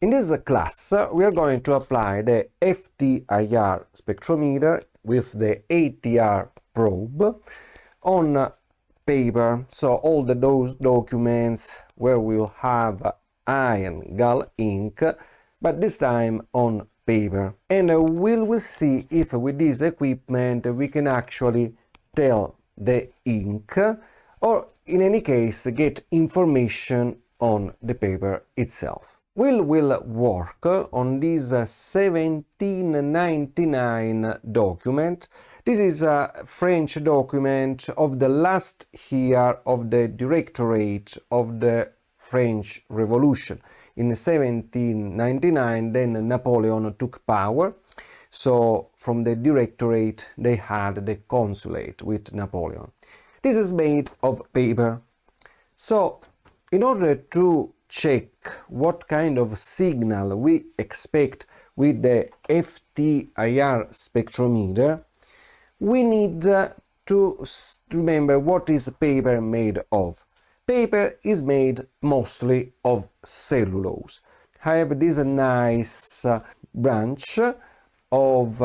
In this class, we are going to apply the FTIR spectrometer with the ATR probe on paper. So all those documents where we will have iron Gall ink, but this time on paper. And we will see if with this equipment we can actually tell the ink or in any case get information on the paper itself. We will work on this 1799 document. This is a French document of the last year of the Directorate of the French Revolution. In 1799, then Napoleon took power. So from the Directorate they had the consulate with Napoleon. This is made of paper. So in order to check what kind of signal we expect with the FTIR spectrometer, we need to remember what is paper made of. Paper is made mostly of cellulose. I have this nice branch of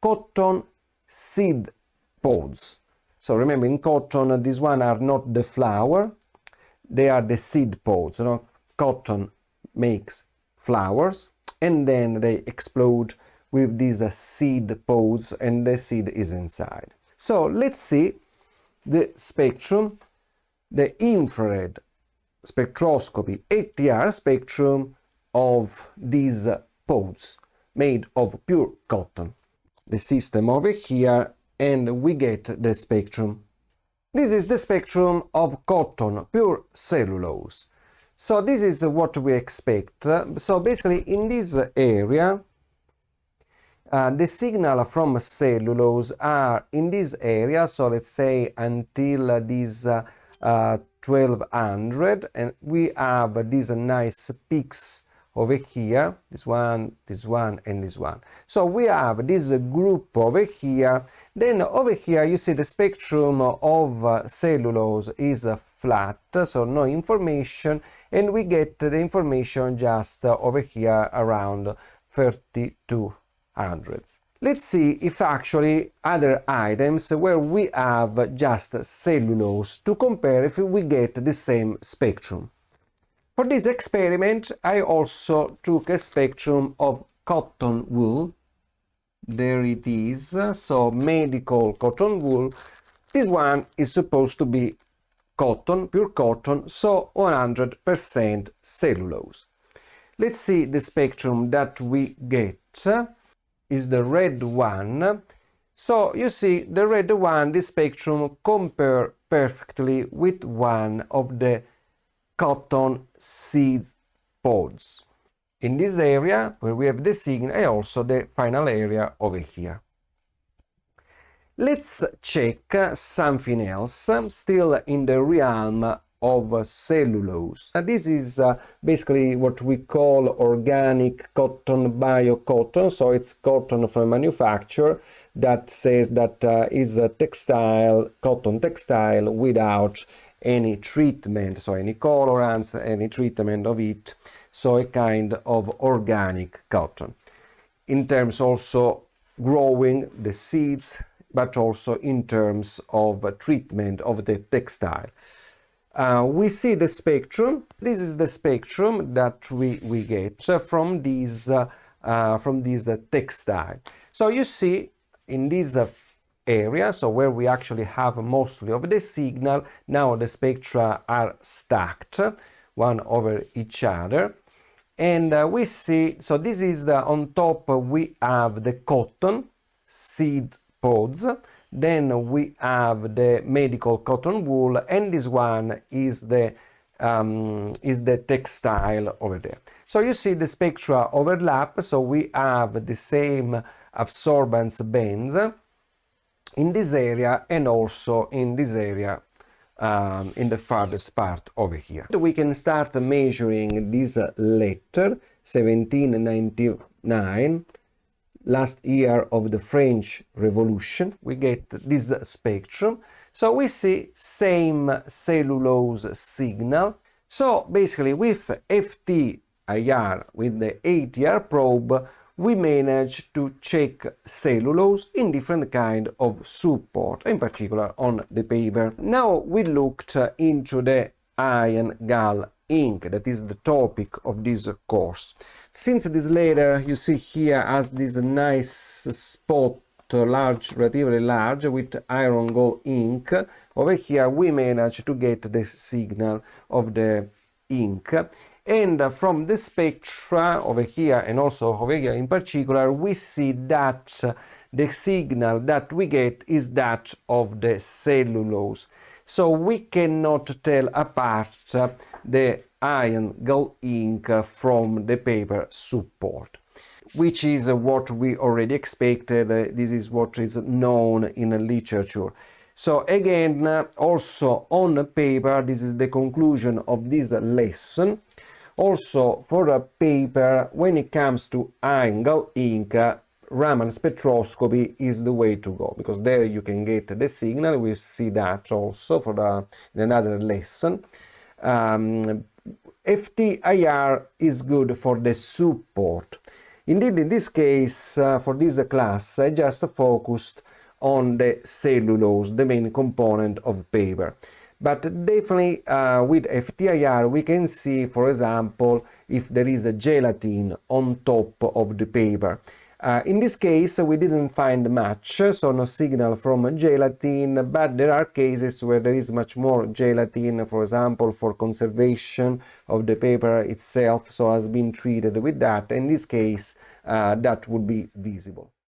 cotton seed pods. So remember, in cotton, these ones are not the flower, they are the seed pods. Cotton makes flowers and then they explode with these seed pods and the seed is inside. So let's see the spectrum, the infrared spectroscopy ATR spectrum of these pods made of pure cotton. The system over here, and we get the spectrum. This is the spectrum of cotton, pure cellulose. So this is what we expect. So basically in this area, the signal from cellulose are in this area, so let's say until this 1200, and we have these nice peaks over here, this one, and this one. So we have this group over here. Then over here you see the spectrum of cellulose is flat, so no information, and we get the information just over here around 3200. Let's see if actually other items where we have just cellulose to compare if we get the same spectrum. For this experiment, I also took a spectrum of cotton wool. There it is, so medical cotton wool. This one is supposed to be cotton, pure cotton, so 100% cellulose. Let's see the spectrum that we get is the red one. So you see the red one, the spectrum compare perfectly with one of the cotton seed pods. In this area where we have the signal and also the final area over here. Let's check something else, still in the realm of cellulose. This is basically what we call organic cotton, bio-cotton, so it's cotton from manufacture that says that is a textile, cotton textile without any treatment, so any colorants, any treatment of it, so a kind of organic cotton. In terms also growing the seeds, but also in terms of treatment of the textile. We see the spectrum. This is the spectrum that we get from this textile. So you see in this area, so where we actually have mostly of the signal, now the spectra are stacked one over each other, and we see, so this is on top we have the cotton seed pods, then we have the medical cotton wool, and this one is the textile over there. So you see the spectra overlap, so we have the same absorbance bands in this area and also in this area in the farthest part over here. We can start measuring this letter 1799, last year of the French Revolution. We get this spectrum. So we see same cellulose signal. So basically with FTIR FTIR with the ATR probe, we managed to check cellulose in different kind of support, in particular on the paper. Now we looked into the iron Gall ink, that is the topic of this course. Since this layer you see here has this nice spot, relatively large, with iron Gall ink, over here we managed to get the signal of the ink. And from the spectra over here and also over here in particular, we see that the signal that we get is that of the cellulose. So we cannot tell apart the iron Gall ink from the paper support, which is what we already expected. This is what is known in the literature. So again, also on paper, this is the conclusion of this lesson. Also for a paper, when it comes to iron Gall ink, Raman spectroscopy is the way to go, because there you can get the signal. We see that also in another lesson. FTIR is good for the support. Indeed, in this case, for this class, I just focused on the cellulose, the main component of paper. But definitely with FTIR we can see, for example, if there is a gelatin on top of the paper. In this case we didn't find much, so no signal from gelatin, but there are cases where there is much more gelatin, for example, for conservation of the paper itself, so has been treated with that. In this case that would be visible.